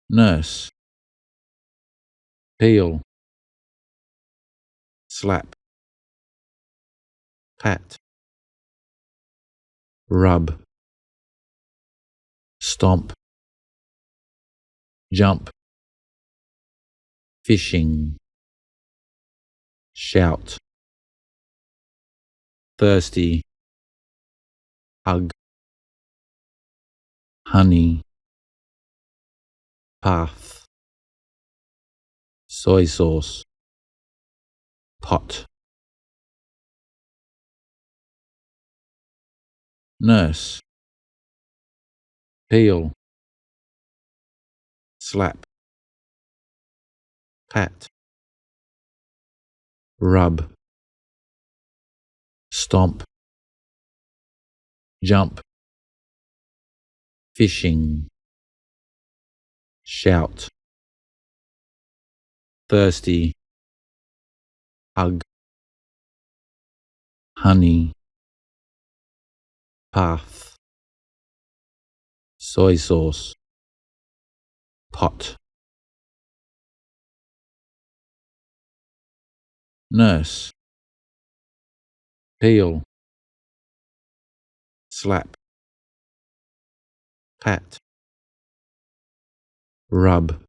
nurse, peel, slap, pat, rub, stomp, jump, fishing, shout, thirsty, hug, honey, path, soy sauce, pot, nurse, peel, slap, pat, rub, stomp, jump, fishing, shout, thirsty, hug, honey, path, soy sauce, pot, nurse, peel, slap, pat, rub,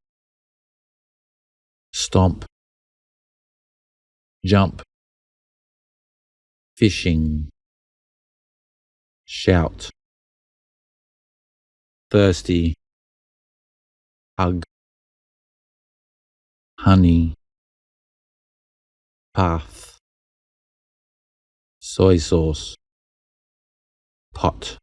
stomp, jump, fishing, shout, thirsty, hug, honey, path, soy sauce, pot.